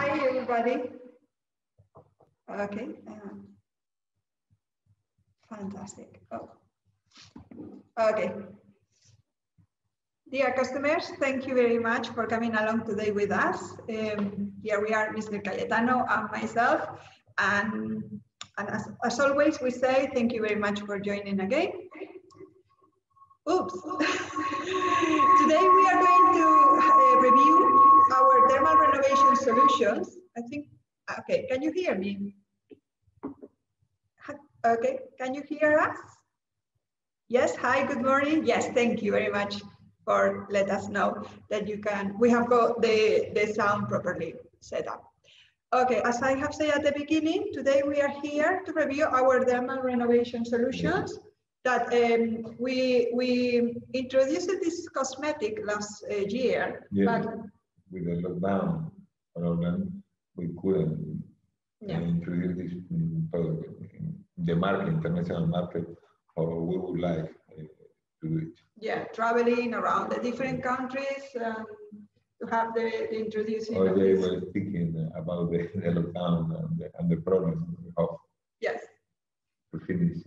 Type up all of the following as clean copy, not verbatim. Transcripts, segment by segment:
Hi, everybody. Okay. Fantastic. Oh. Okay. Dear customers, thank you very much for coming along today with us. Here we are, Mr. Cayetano and myself. And as always, we say thank you very much for joining again. Oops. Today we are going to review our dermal renovation solutions. I think, okay, can you hear me? Okay, can you hear us? Yes, hi, good morning. Yes, thank you very much for letting us know that you can, we have got the sound properly set up. Okay, as I have said at the beginning, today we are here to review our dermal renovation solutions. That we introduced this cosmetic last year. Yeah, but with the lockdown problem, we couldn't introduce this product in the market, international market, or we would like to do it. Yeah, traveling around the different countries to have the introducing. Or they were speaking about the lockdown and the problems we have. Yes. To finish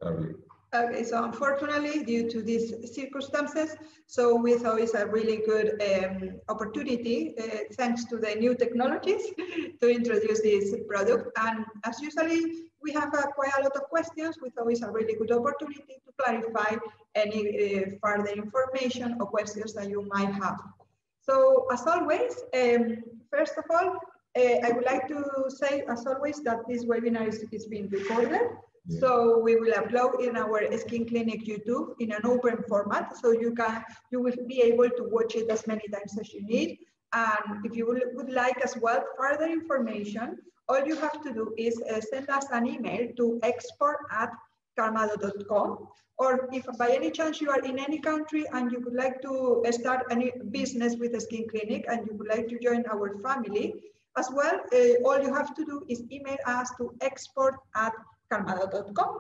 early. Okay, so unfortunately, due to these circumstances, so we thought it's a really good opportunity, thanks to the new technologies, to introduce this product. And as usually, we have quite a lot of questions. We thought it's a really good opportunity to clarify any further information or questions that you might have. So as always, first of all, I would like to say, as always, that this webinar is being recorded. Yeah. So we will upload in our Skin Clinic YouTube in an open format, so you will be able to watch it as many times as you need. And if you would like as well further information, all you have to do is send us an email to export@carmado.com. Or if by any chance you are in any country and you would like to start any business with a Skin Clinic and you would like to join our family as well, all you have to do is email us to export@carmado.com.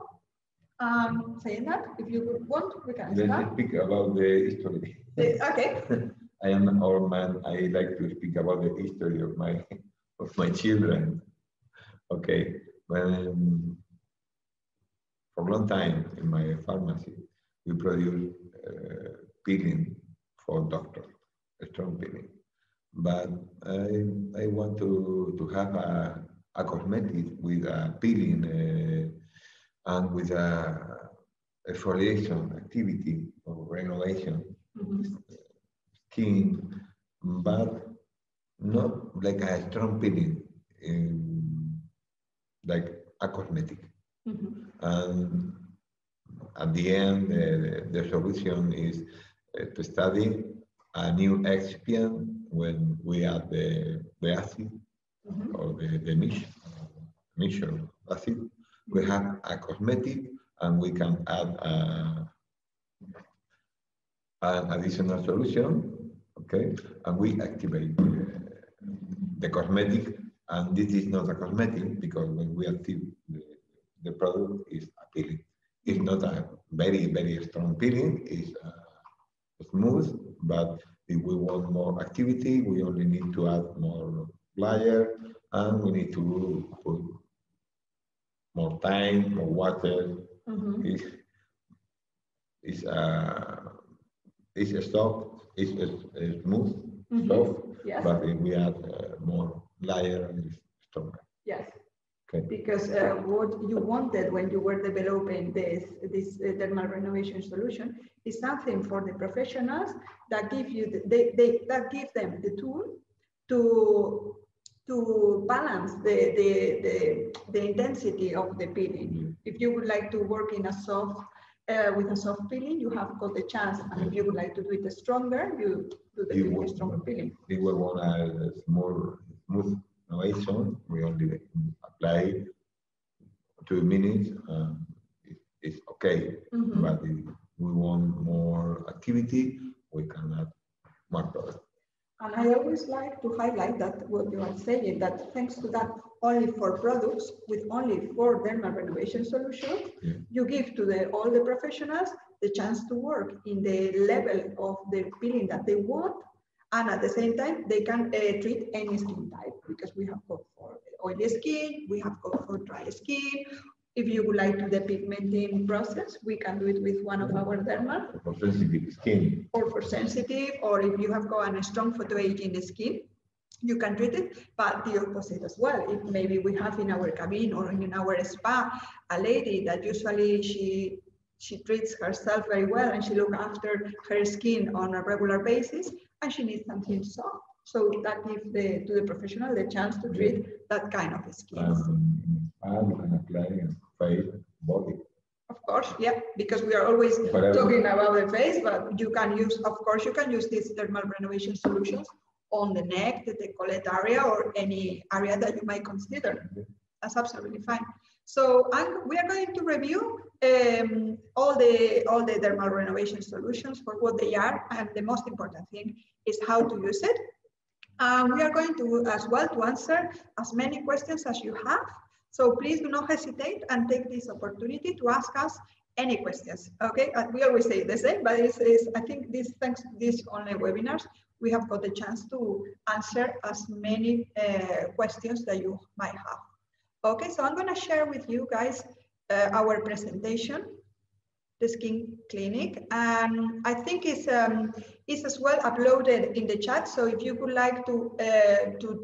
Saying that, if you would want, we can start. Let's speak about the history. Okay. I am an old man. I like to speak about the history of my children. Okay. When for a long time in my pharmacy, we produce peeling for doctors, strong peeling. But I want to have a cosmetic with a peeling and with a exfoliation activity or renovation skin, but not like a strong peeling, like a cosmetic. And at the end, the solution is to study a new excipient when we add the acid or the mixture acid. We have a cosmetic and we can add an additional solution, okay? And we activate the cosmetic, and this is not a cosmetic because when we activate the product is a peeling. It's not a very, very strong peeling, it's smooth, but if we want more activity, we only need to add more layer and we need to put more time, more water. It's soft, it's smooth, soft, yes. But if we add more layer, it's stronger. Yes. Okay. Because what you wanted when you were developing this dermal renovation solution is something for the professionals that give you that give them the tool to balance the intensity of the peeling. If you would like to work in a soft with a soft peeling, you have got the chance, and if you would like to do it stronger, you do the stronger peeling. If we want a more smooth renovation, we only apply 2 minutes. It's okay, but if we want more activity, we can add more product. And I always like to highlight that what you are saying, that thanks to that only 4 products with only 4 dermal renovation solutions, you give to all the professionals the chance to work in the level of the peeling that they want And at the same time, they can treat any skin type because we have got for oily skin, we have got for dry skin. If you would like to the pigmenting process, we can do it with one of our dermal. For sensitive skin. Or for sensitive, or if you have got a strong photoaging skin, you can treat it, but the opposite as well. If maybe we have in our cabin or in our spa, a lady that usually she treats herself very well and she looks after her skin on a regular basis, and she needs something soft. So that gives to the professional the chance to treat that kind of skin. You can apply face, body. Of course, yeah, because we are always talking about the face, but you can use, of course, you can use these thermal renovation solutions on the neck, the decolleté area, or any area that you might consider. That's absolutely fine. So we are going to review all the thermal renovation solutions for what they are, and the most important thing is how to use it. We are going to as well to answer as many questions as you have. So please do not hesitate and take this opportunity to ask us any questions. Okay, we always say the same, but I think thanks to these online webinars, we have got the chance to answer as many questions that you might have. Okay, so I'm going to share with you guys our presentation, the skin clinic, and I think it's as well uploaded in the chat. So if you would like to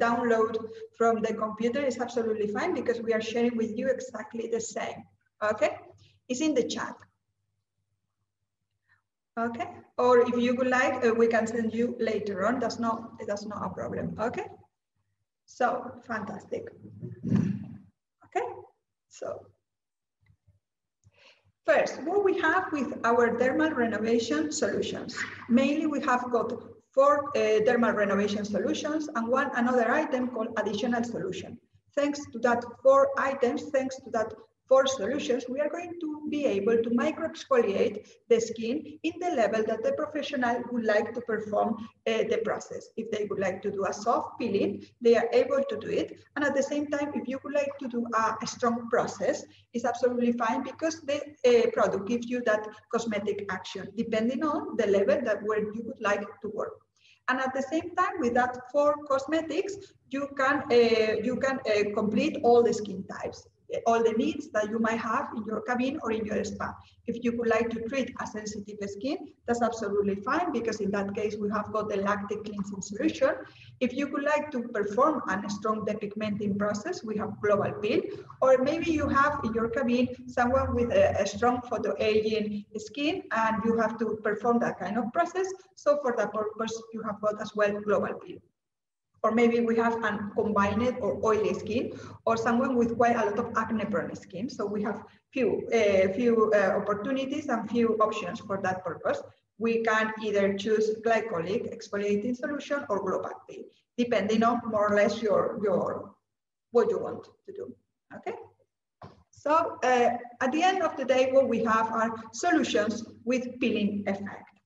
download from the computer, it's absolutely fine because we are sharing with you exactly the same. Okay, it's in the chat. Okay, or if you would like, we can send you later on. That's not a problem. Okay, so fantastic. Okay, so first, what we have with our thermal renovation solutions. Mainly, we have got 4 thermal renovation solutions and another item called additional solution. Thanks to that 4 items, thanks to that 4 solutions, we are going to be able to micro-exfoliate the skin in the level that the professional would like to perform the process. If they would like to do a soft peeling, they are able to do it. And at the same time, if you would like to do a strong process, it's absolutely fine because the product gives you that cosmetic action, depending on the level where you would like to work. And at the same time, with that 4 cosmetics, you can complete all the skin types, all the needs that you might have in your cabin or in your spa. If you would like to treat a sensitive skin, that's absolutely fine because in that case, we have got the Lactic cleansing solution. If you would like to perform a strong depigmenting process, we have Global Peel, or maybe you have in your cabin someone with a strong photoaging skin and you have to perform that kind of process. So for that purpose, you have got as well Global Peel. Or maybe we have a combined or oily skin, or someone with quite a lot of acne-prone skin. So we have few opportunities and few options for that purpose. We can either choose Glycolic exfoliating solution or Global Peel, depending on more or less what you want to do. Okay. So at the end of the day, what we have are solutions with peeling effect.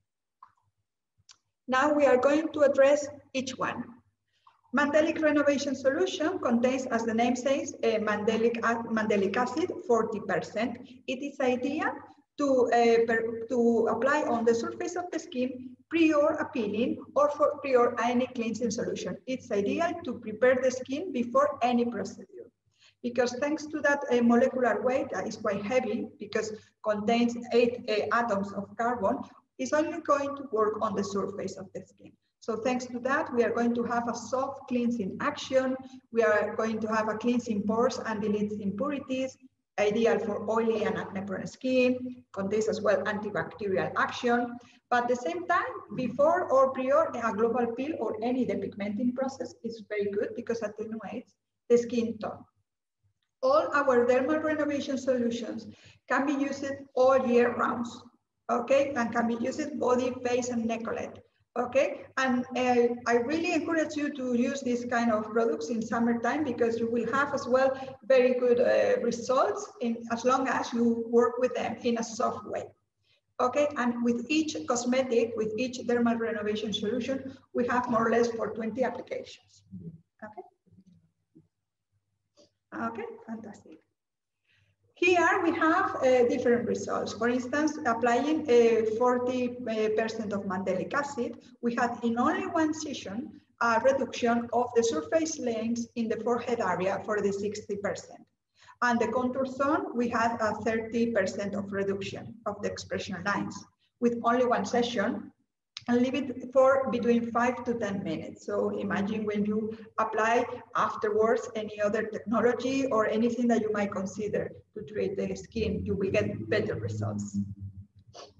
Now we are going to address each one. Mandelic renovation solution contains, as the name says, mandelic acid, 40%. It is ideal to apply on the surface of the skin prior a peeling or prior any cleansing solution. It's ideal to prepare the skin before any procedure, because thanks to that molecular weight that is quite heavy because contains 8 atoms of carbon, it's only going to work on the surface of the skin. So thanks to that, we are going to have a soft cleansing action. We are going to have a cleansing pores and deletes impurities, ideal for oily and acne-prone skin, contains as well antibacterial action. But at the same time, before or prior a global peel or any depigmenting process is very good because it attenuates the skin tone. All our dermal renovation solutions can be used all year round, okay? And can be used body, face, and decolleté. Okay, and I really encourage you to use this kind of products in summertime because you will have as well very good results as long as you work with them in a soft way. Okay, and with each cosmetic, with each dermal renovation solution, we have more or less for 20 applications. Okay, okay, fantastic. Here we have different results. For instance, applying 40% of mandelic acid, we had in only one session a reduction of the surface lengths in the forehead area for the 60%. And the contour zone, we had a 30% of reduction of the expression lines with only one session, and leave it for between 5 to 10 minutes. So imagine when you apply afterwards any other technology or anything that you might consider to treat the skin, you will get better results.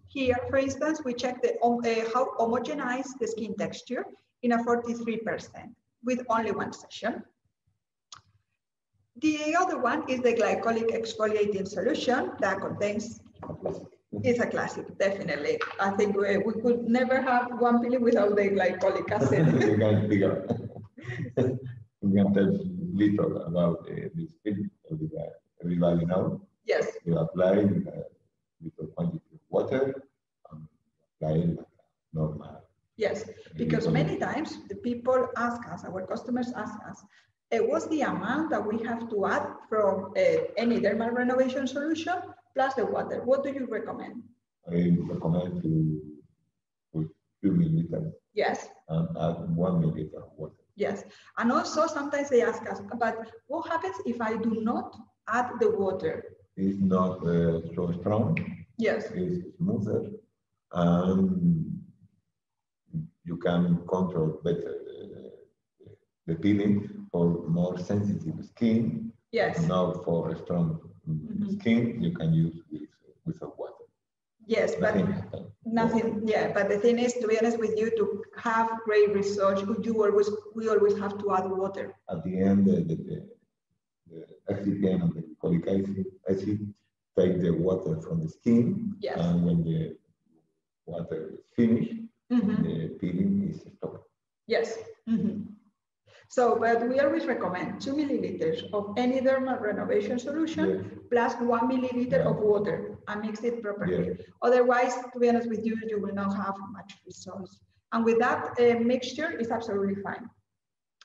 Here, for instance, we check how homogenized the skin texture in a 43% with only one session. The other one is the glycolic exfoliating solution that contains. It's a classic, definitely. I think we could never have one pill without the glycolic acid. We can tell little about this pill. Everybody knows. Yes. You apply a little quantity of water and apply it like normal. Yes, because many times the people ask us, our customers ask us, what's the amount that we have to add from any dermal renovation solution plus the water? What do you recommend? I recommend to put 2 milliliters. Yes. And add 1 milliliter of water. Yes. And also sometimes they ask us, but what happens if I do not add the water? It's not so strong. Yes. It's smoother. And you can control better the peeling for more sensitive skin. Yes. Now for a strong skin, you can use without water. Yes, but nothing. Yeah, but the thing is, to be honest with you, to have great results, we always have to add water. At the end, the excipient and the glycolic acid take the water from the skin. Yes. And when the water is finished, the peeling is stopped. Yes. So, but we always recommend 2 milliliters of any dermal renovation solution plus 1 milliliter of water and mix it properly. Otherwise, to be honest with you, you will not have much results. And with that mixture, it's absolutely fine.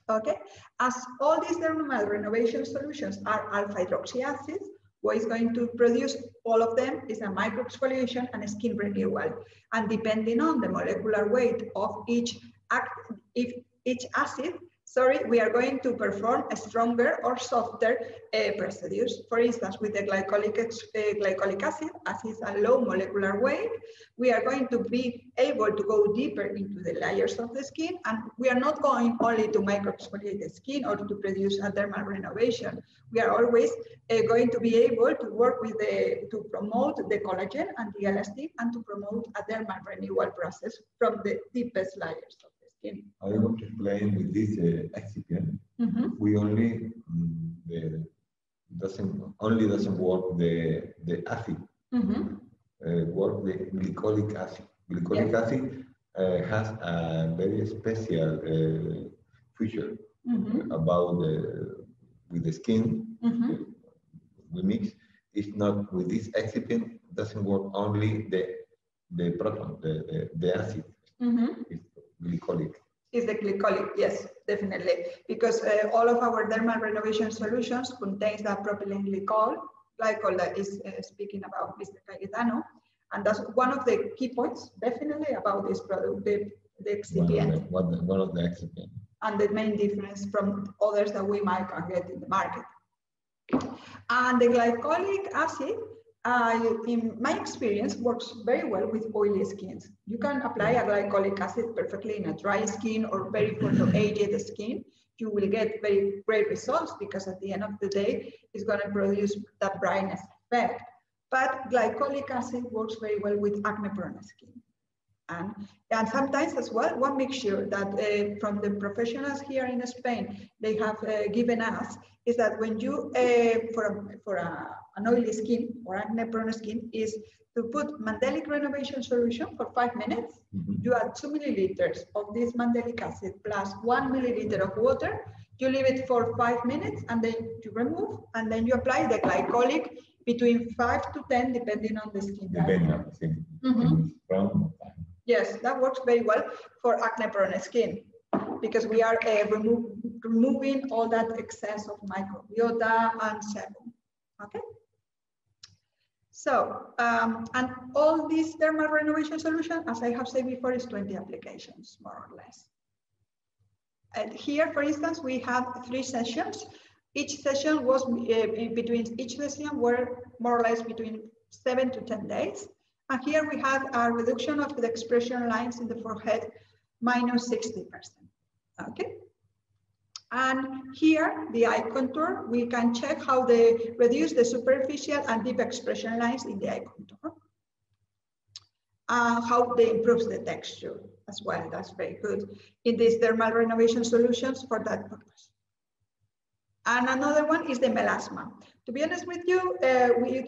Okay, as all these dermal renovation solutions are alpha hydroxy acids, what is going to produce all of them is a microexfoliation and a skin renewal. And depending on the molecular weight of each acid, we are going to perform a stronger or softer residues. For instance, with the glycolic acid, as it's a low molecular weight, we are going to be able to go deeper into the layers of the skin, and we are not going only to microexfoliate the skin or to produce a dermal renovation. We are always going to be able to work with to promote the collagen and the elastin and to promote a dermal renewal process from the deepest layers of the skin. I want to explain with this excipient. We only doesn't work the acid. Work the glycolic acid. Glycolic acid has a very special feature about with the skin. We mix. It's not with this excipient. Doesn't work only the proton, the acid. It's glycolic. Is the glycolic, yes, definitely, because all of our dermal renovation solutions contains that propylene glycol that is speaking about Mr. Cayetano, and that's one of the key points, definitely, about this product, the excipient. One of the excipient. And the main difference from others that we might get in the market. And the glycolic acid, in my experience, works very well with oily skins. You can apply a glycolic acid perfectly in a dry skin or very photoaged skin. You will get very great results because at the end of the day, it's going to produce that brightness effect. But glycolic acid works very well with acne-prone skin. And sometimes as well, one mixture that from the professionals here in Spain, they have given us is that when you, for an oily skin or acne-prone skin, is to put mandelic renovation solution for 5 minutes. You add 2 milliliters of this mandelic acid plus 1 milliliter of water. You leave it for 5 minutes and then you remove, and then you apply the glycolic between 5 to 10, depending on the skin. Depending on the skin. Yes, that works very well for acne-prone skin because we are removing all that excess of microbiota and sebum. Okay. So, and all these dermal renovation solution, as I have said before, is 20 applications, more or less. And here, for instance, we have 3 sessions. Each session was between each session were more or less between 7 to 10 days. And here we have a reduction of the expression lines in the forehead minus 60%. Okay. And here, the eye contour, we can check how they reduce the superficial and deep expression lines in the eye contour. How they improve the texture as well. That's very good in these dermal renovation solutions for that purpose. And another one is the melasma. To be honest with you,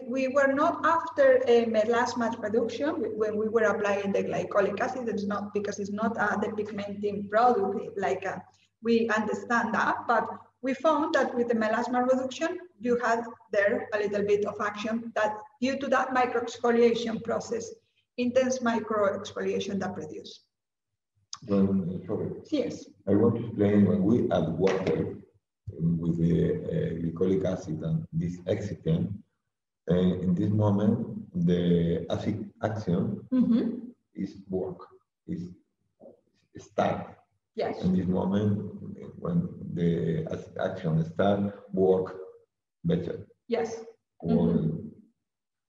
we were not after a melasma reduction when we were applying the glycolic acid. It's not because it's not a depigmenting product like we understand that, but we found that with the melasma reduction, you had there a little bit of action that due to that microexfoliation process, intense microexfoliation that produce. Sorry. Yes. I want to explain when we add water with the glycolic acid and this excipient, in this moment, the acid action is work, is start. Yes. In this moment, when the acid action start, work better. Yes. When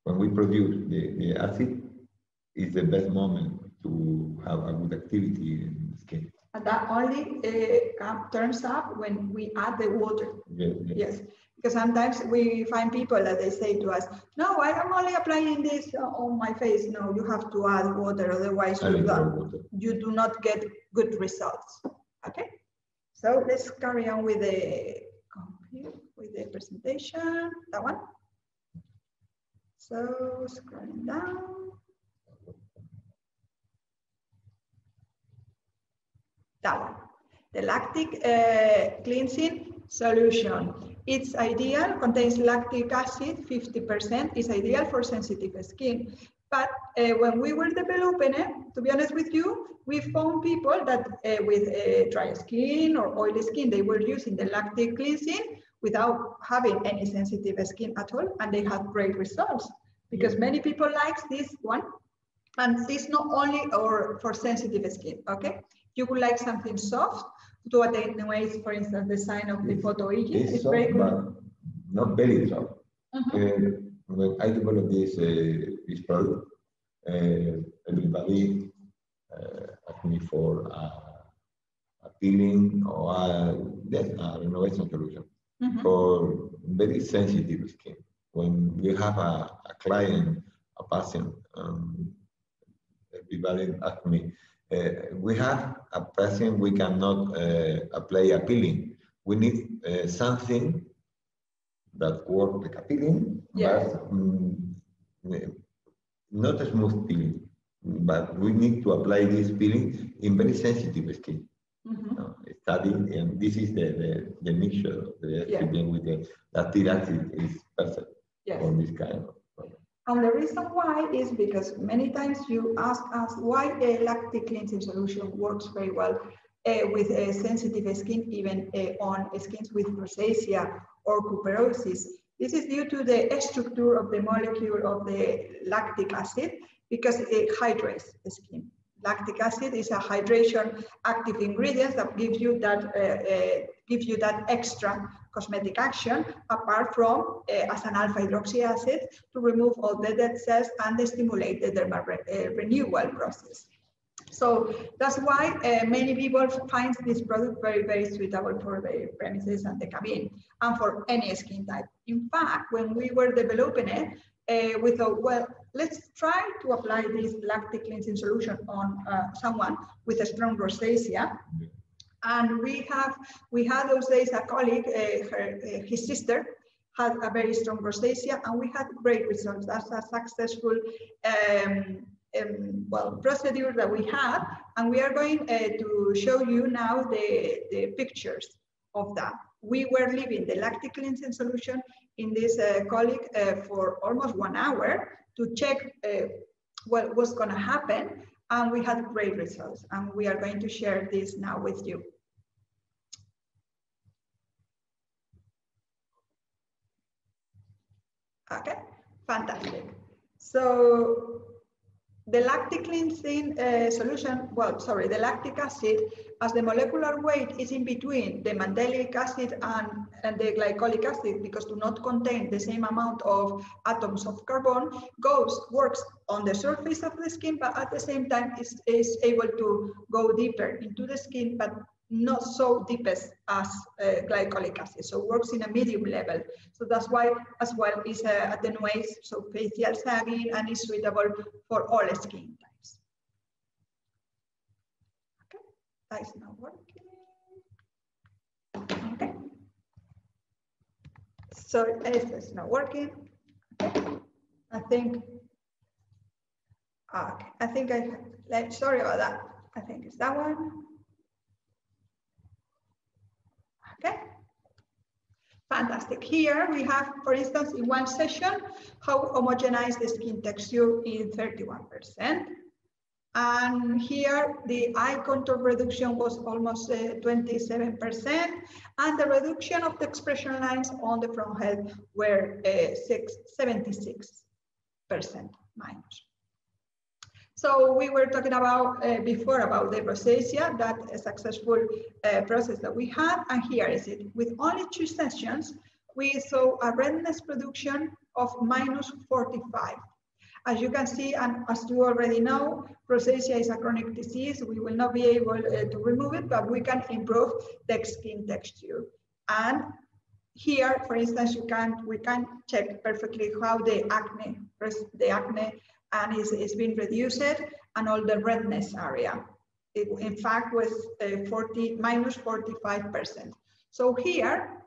we produce the acid, is the best moment to have a good activity in the skin. And that only turns up when we add the water. Yes, yes. Yes, because sometimes we find people that they say to us, no, I am only applying this on my face. No, you have to add water, otherwise you do not get good results. Okay, so let's carry on with the presentation, that one. So scrolling down. That one, the lactic cleansing solution. It's ideal, contains lactic acid, 50%, is ideal for sensitive skin. But when we were developing it, to be honest with you, we found people that with dry skin or oily skin, they were using the lactic cleansing without having any sensitive skin at all, and they had great results because many people like this one, and this not only or for sensitive skin, okay? You would like something soft to attenuate, for instance, the sign of the photoaging. It's soft, very good, but not very soft. When I developed this product, everybody asked me for a peeling or a renovation solution for very sensitive skin. When we have a client, a patient, everybody asked me, we have a patient, we cannot apply a peeling. We need something that works like a peeling, yes, but not a smooth peeling. But we need to apply this peeling in very sensitive skin. Study, and this is the mixture of the excipient with the lactic acid is perfect for this kind of problem. And the reason why is because many times you ask us why a lactic cleansing solution works very well with sensitive skin, even on skins with rosacea or cuperosis. This is due to the structure of the molecule of the lactic acid because it hydrates the skin. Lactic acid is a hydration active ingredient that gives you that extra cosmetic action apart from as an alpha hydroxy acid to remove all the dead cells and stimulate the dermal renewal process. So that's why many people find this product very, very suitable for the premises and the cabin and for any skin type. In fact, when we were developing it, we thought, well, let's try to apply this lactic cleansing solution on someone with a strong rosacea. And we had those days a colleague, his sister had a very strong rosacea, and we had great results. That's a successful procedure that we had, and we are going to show you now the pictures of that. We were leaving the lactic cleansing solution in this colleague for almost 1 hour to check what was going to happen, and we had great results, and we are going to share this now with you. Okay, fantastic. So the lactic cleansing solution, the lactic acid, as the molecular weight is in between the mandelic acid and the glycolic acid, because do not contain the same amount of atoms of carbon, works on the surface of the skin, but at the same time is able to go deeper into the skin, but not so deep as glycolic acid. So works in a medium level. So that's why as well is attenuates, so facial sagging, and is suitable for all skin types. Okay, that is not working. Okay. So it's not working. Okay. Sorry about that. I think it's that one. Okay, fantastic. Here we have, for instance, in one session, how homogenize the skin texture in 31%. And here the eye contour reduction was almost 27%. And the reduction of the expression lines on the front head were 76% minus. So we were talking about before about the rosacea, that a successful process that we had, and here is it. With only 2 sessions, we saw a redness production of -45. As you can see, and as you already know, rosacea is a chronic disease. We will not be able to remove it, but we can improve the skin texture. And here, for instance, we can check perfectly how the acne and is being reduced, and all the redness area. It, in fact, was -45%. So here,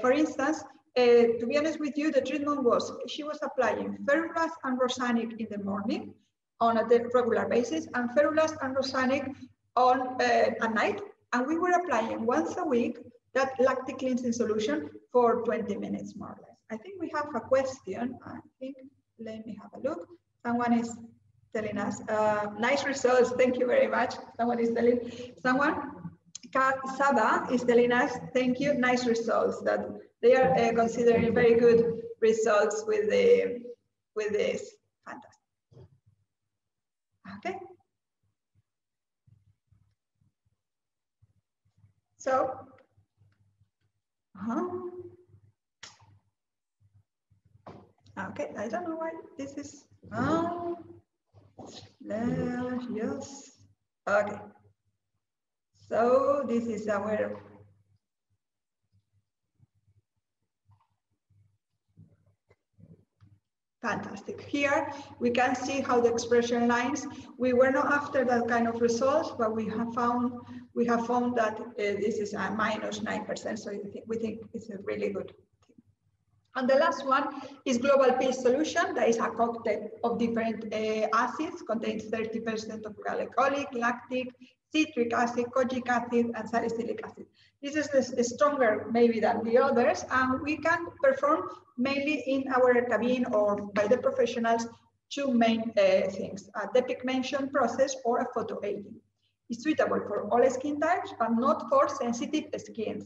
for instance, to be honest with you, the treatment was, she was applying ferrulus and rosanic in the morning on a regular basis, and ferrulus and rosanic on at night. And we were applying once a week that lactic cleansing solution for 20 minutes, more or less. I think we have a question. Let me have a look. Someone is telling us, nice results, thank you very much. Saba is telling us, thank you, nice results, that they are considering very good results with this. Fantastic. Okay. So, okay, I don't know why this is, yes, okay. So this is our, fantastic. Here we can see how the expression lines, we were not after that kind of results, but we have found that this is a -9%. So we think it's a really good. And the last one is global peace solution. That is a cocktail of different acids, contains 30% of glycolic, lactic, citric acid, kojic acid, and salicylic acid. This is stronger maybe than the others, and we can perform mainly in our cabin or by the professionals 2 main things, a depigmentation process or a photoaging. It's suitable for all skin types, but not for sensitive skins.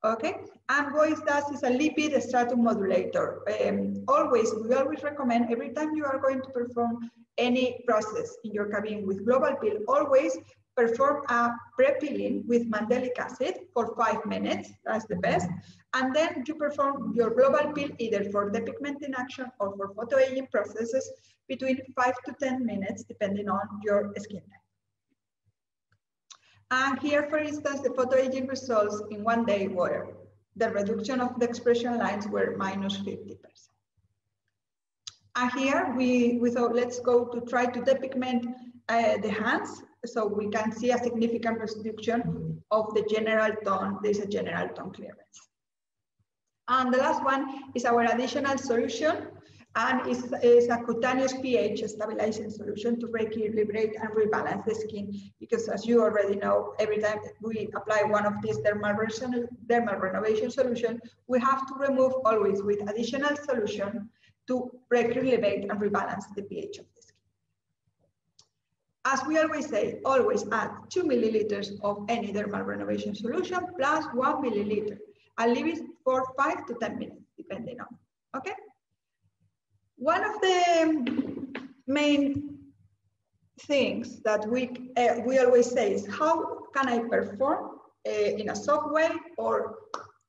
Okay, and what it does is a lipid stratum modulator. We always recommend every time you are going to perform any process in your cabin with global peel, always perform a pre-peeling with mandelic acid for 5 minutes, that's the best. And then you perform your global peel either for depigmenting action or for photoaging processes between 5 to 10 minutes, depending on your skin type. And here, for instance, the photoaging results in 1 day were the reduction of the expression lines were -50%. And here we thought, let's go to try to depigment the hands, so we can see a significant reduction of the general tone. There's a general tone clearance. And the last one is our additional solution, and is a cutaneous pH stabilizing solution to re-equilibrate and rebalance the skin, because as you already know, every time we apply one of these dermal renovation solution, we have to remove always with additional solution to re-equilibrate and rebalance the pH of the skin. As we always say, always add 2 milliliters of any dermal renovation solution plus 1 milliliter, and leave it for 5 to 10 minutes, depending on, okay? One of the main things that we always say is, how can I perform in a soft way, or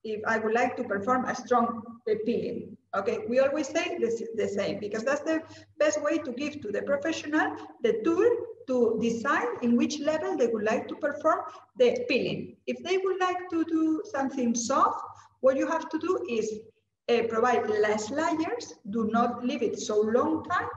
if I would like to perform a strong peeling? Okay, we always say the same, because that's the best way to give to the professional the tool to decide in which level they would like to perform the peeling. If they would like to do something soft, what you have to do is provide less layers, do not leave it so long time,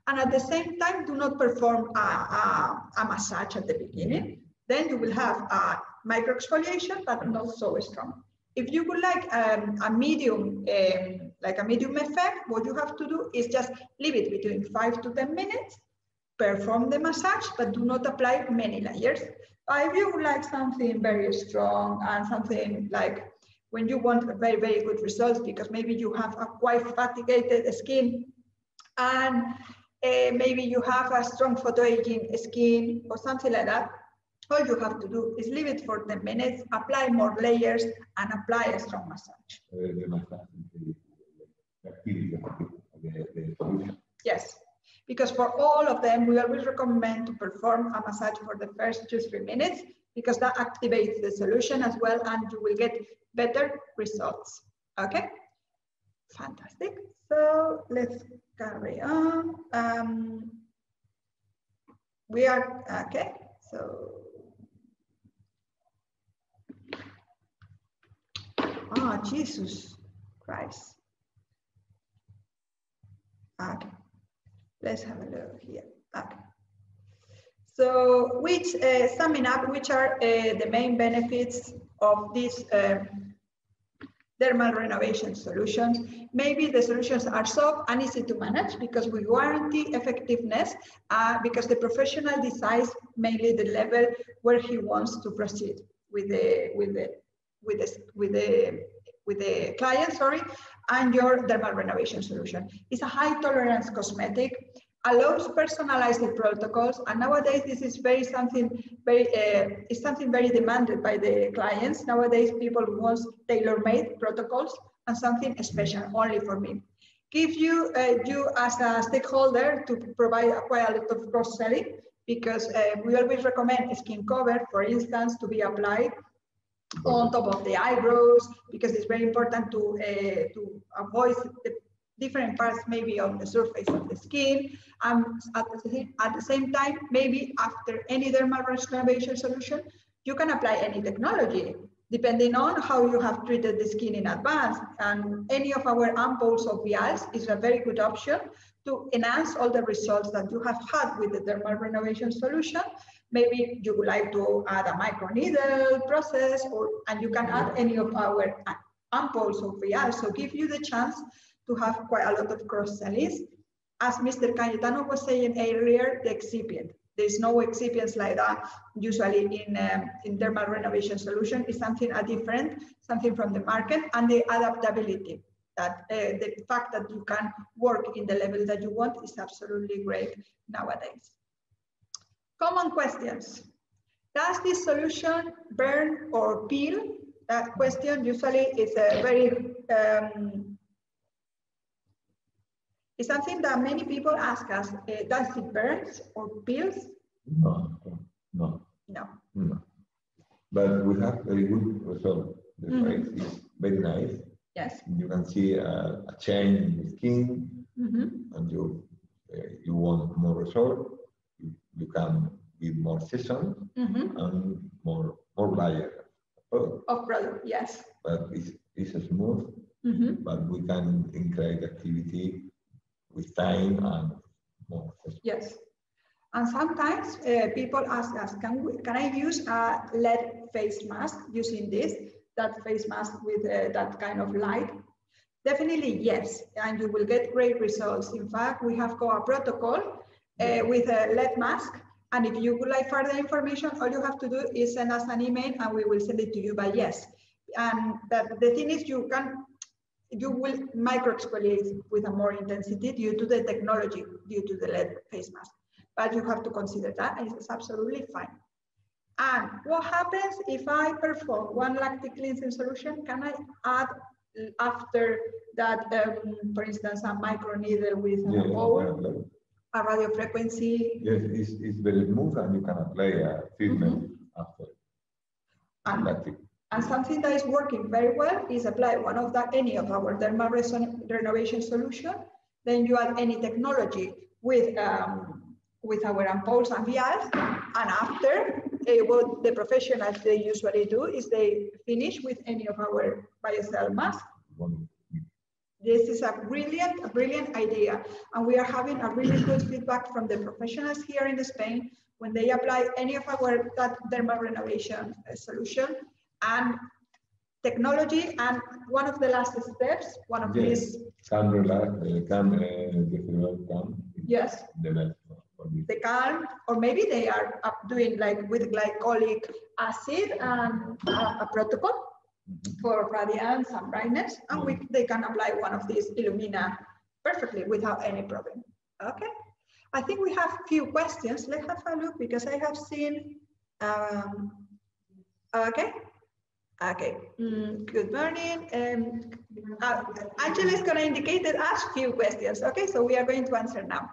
and at the same time, do not perform a massage at the beginning. Then you will have a micro exfoliation, but not so strong. If you would like a medium, effect, what you have to do is just leave it between 5 to 10 minutes, perform the massage, but do not apply many layers. If you would like something very strong and something like when you want very, very good results, because maybe you have a quite fatigued skin and maybe you have a strong photoaging skin or something like that, all you have to do is leave it for 10 minutes, apply more layers, and apply a strong massage. Yes, because for all of them, we always recommend to perform a massage for the first 2-3 minutes, because that activates the solution as well, and you will get better results. Okay, fantastic. So let's carry on. We are, okay, so. Oh, Jesus Christ. Okay, let's have a look here. Okay. So, summing up, which are the main benefits of this dermal renovation solutions? Maybe the solutions are soft and easy to manage, because we guarantee effectiveness, because the professional decides mainly the level where he wants to proceed with the client, and your dermal renovation solution. It's a high tolerance cosmetic, allows personalized protocols, and nowadays this is something very demanded by the clients. Nowadays people want tailor-made protocols and something special only for me. Give you as a stakeholder to provide quite a lot of cross-selling, because we always recommend skin cover, for instance, to be applied on top of the eyebrows, because it's very important to avoid the different parts maybe on the surface of the skin. At the same time, maybe after any dermal renovation solution, you can apply any technology, depending on how you have treated the skin in advance. And any of our ampoules or vials is a very good option to enhance all the results that you have had with the dermal renovation solution. Maybe you would like to add a microneedle process, and you can add any of our ampoules or vials. So give you the chance to have quite a lot of cross-selling. As Mr. Cayetano was saying earlier, the excipient. There's no excipients like that usually in dermal renovation solution. Is something different, something from the market, and the adaptability. That the fact that you can work in the level that you want is absolutely great nowadays. Common questions. Does this solution burn or peel? That question usually is a very it's something that many people ask us. Does it burn or peels? No. But we have very good result. The face is very nice. Yes. You can see a change in the skin, and you want more result. You can give more session and more layer of product. Yes. But it's smooth. But we can increase activity with time and more session. Yes. And sometimes people ask us, can I use a LED face mask using that face mask with that kind of light? Definitely yes, and you will get great results. In fact, we have got a protocol with a LED mask, and if you would like further information, all you have to do is send us an email and we will send it to you by yes. And the thing is, you will micro exfoliate with a more intensity due to the technology, due to the LED face mask. But you have to consider that, and it's absolutely fine. And what happens if I perform one lactic cleansing solution? Can I add after that, for instance, a micro needle with a ball, a radio frequency. Yes, it's very smooth, and you can apply a treatment after. And something that is working very well is apply any of our dermal renovation solution. Then you add any technology with our ampoules and vials, and after what the professionals they usually do is they finish with any of our biocell masks. This is a brilliant idea, and we are having a really good feedback from the professionals here in Spain when they apply any of our dermal renovation solution and technology. And one of the last steps, one of these. Yes. The calm, or maybe they are doing like with glycolic acid and a protocol for radiance and brightness, and they can apply one of these Illumina perfectly without any problem. Okay, I think we have a few questions. Let's have a look because I have seen. Okay. Good morning. Angela is going to indicate that ask few questions. Okay, so we are going to answer now.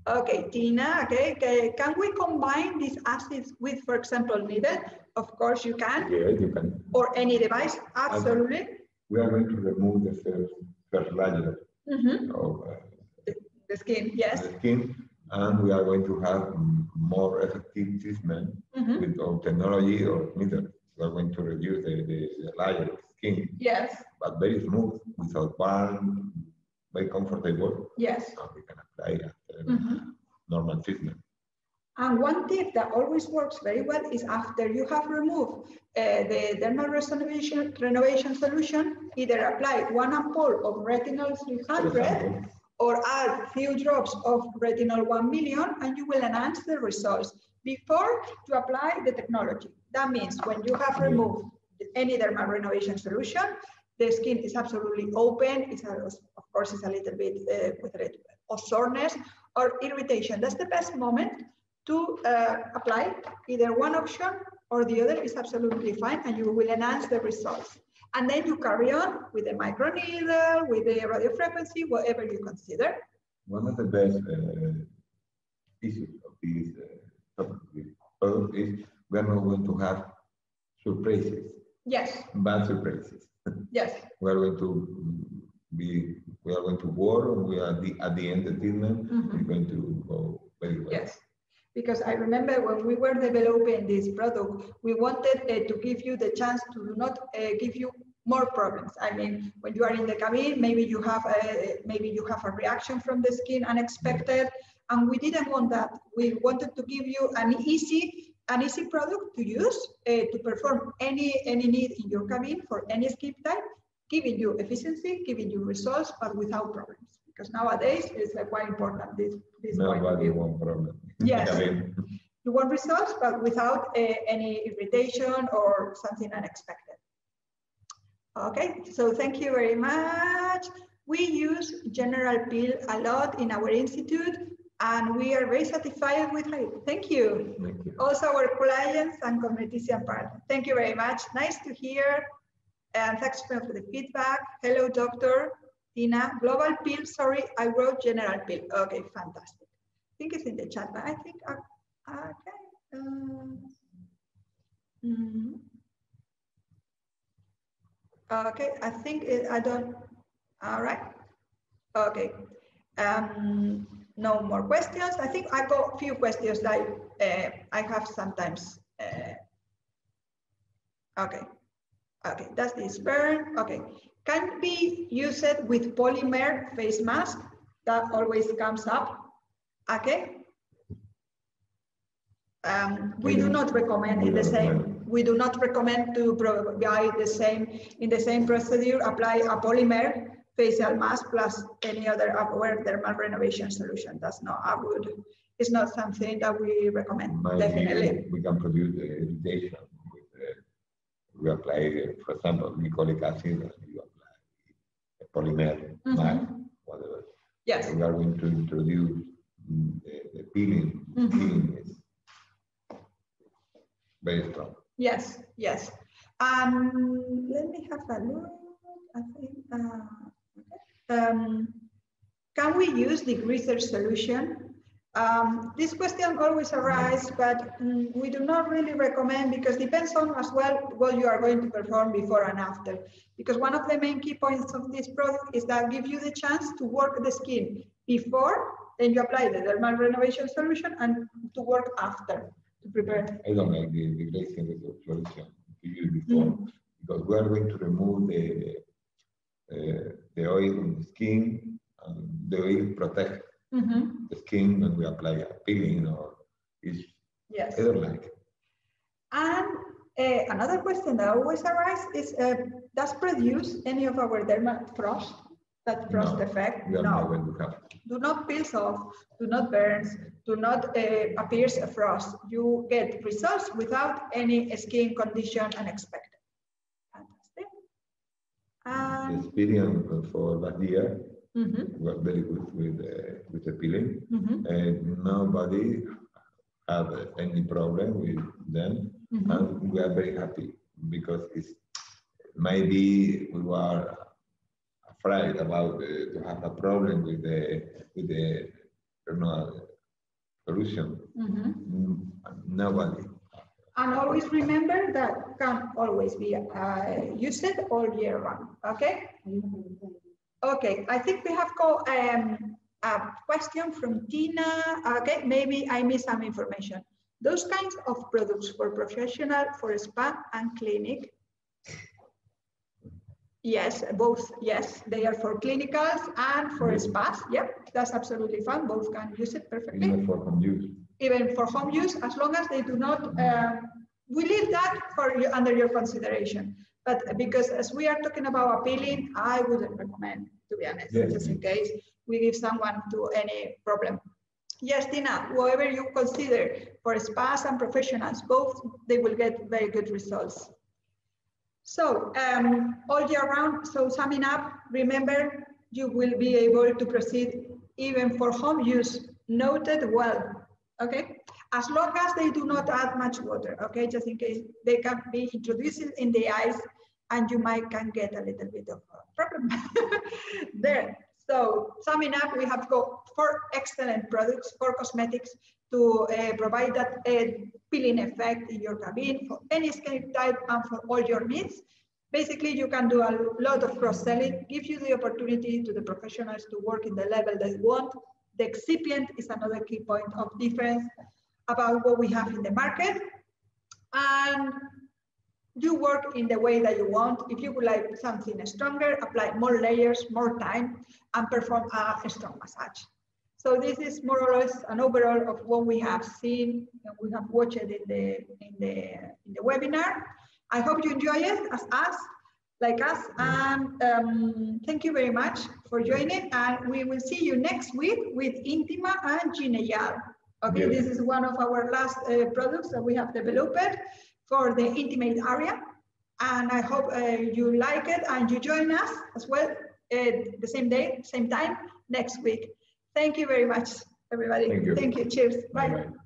Okay, Tina, okay, can we combine these acids with, for example, needle? Of course you can. Yeah, you can. Or any device, absolutely. We are going to remove the first layer of the skin, yes. The skin, and we are going to have more effective treatment with our technology or needle. We are going to reduce the layer of skin. Yes. But very smooth, without burn, very comfortable. Yes. And we can apply normal treatment. And one tip that always works very well is after you have removed the dermal renovation solution, either apply one ampoule of retinol 300 or add few drops of retinol 1 million, and you will enhance the results before you apply the technology. That means when you have removed any dermal renovation solution, the skin is absolutely open. It's of course, it's a little bit with of soreness or irritation. That's the best moment to apply. Either one option or the other is absolutely fine, and you will enhance the results. And then you carry on with the microneedle, with the radio frequency, whatever you consider. One of the best issues of this product is we are not going to have surprises. Yes. Bad surprises. Yes. We are going to work, and we are at the end of the treatment, we're going to go very well. Yes. Because I remember when we were developing this product, we wanted to give you the chance to not give you more problems. I mean, when you are in the cabin, maybe you have a reaction from the skin unexpected, and we didn't want that. We wanted to give you an easy product to use to perform any need in your cabin for any skin type, giving you efficiency, giving you results, but without problems. Because nowadays it's quite important. This nobody wants problem. Yes, you want results, but without any irritation or something unexpected. Okay, so thank you very much. We use General Peel a lot in our institute, and we are very satisfied with it. Thank you. Thank you. Also our clients and competition partners. Thank you very much. Nice to hear, and thanks for the feedback. Hello, Dr. Tina. Global Peel, sorry, I wrote General Peel. Okay, fantastic. I think it's in the chat, but I think, okay. Okay, I think I don't, all right. Okay, no more questions. I think I got a few questions that I have sometimes. Okay, that's this burn. Okay, can be used with polymer face mask. That always comes up. Okay. We do not recommend in the same. We do not recommend to provide in the same procedure, apply a polymer facial mask plus any other dermal renovation solution. That's not it's not something that we recommend. Definitely. We can produce irritation with we apply, for example, glycolic acid, and you apply a polymer mask, whatever. Yes. We are going to introduce the peeling. Peeling is very strong. Yes, yes. Let me have a look. I think, can we use the greaser solution? This question always arises, but we do not really recommend, because depends on as well what you are going to perform before and after. Because one of the main key points of this product is that give you the chance to work the skin before, then you apply the dermal renovation solution, and to work after to prepare. I don't like the glazing solution to use before, because we are going to remove the oil on the skin, and the oil protect the skin when we apply a peeling or is. Yes. I don't like it. And another question that always arises is, does produce any of our dermal frost, that frost effect? No. Do not peels off, do not burns, do not appears a frost. You get results without any skin condition unexpected. Fantastic. The experience for last year was very good with the peeling, and nobody had any problem with them, and we are very happy, because it's maybe we were afraid about to have a problem with the solution. Nobody. And always remember that can always be used all year round. Okay. Okay. I think we have got a question from Tina. Okay. Maybe I missed some information. Those kinds of products for professional, for spa and clinic. Yes, both. Yes, they are for clinicals and for spas. Yep, that's absolutely fine. Both can use it perfectly. Even for home use. Even for home use, as long as they do not. We leave that for you under your consideration. But because as we are talking about appealing, I wouldn't recommend, to be honest, just in case we give someone to any problem. Yes, Tina, whatever you consider for spas and professionals, both, they will get very good results. So all year round, so summing up, remember, you will be able to proceed even for home use, noted well, okay? As long as they do not add much water, okay? Just in case they can be introduced in the eyes, and you can get a little bit of a problem there. So summing up, we have got 4 excellent products, 4 cosmetics to provide that peeling effect in your cabin for any skin type and for all your needs. Basically, you can do a lot of cross-selling, give you the opportunity to the professionals to work in the level they want. The excipient is another key point of difference about what we have in the market. And you work in the way that you want. If you would like something stronger, apply more layers, more time, and perform a strong massage. So this is more or less an overall of what we have seen and we have watched in the webinar. I hope you enjoy it as us, like us, and thank you very much for joining. And we will see you next week with Intima and Gineyal. Okay, this is one of our last products that we have developed for the intimate area. And I hope you like it and you join us as well the same day, same time next week. Thank you very much, everybody. Thank you. Thank you. Cheers. Bye. Bye-bye.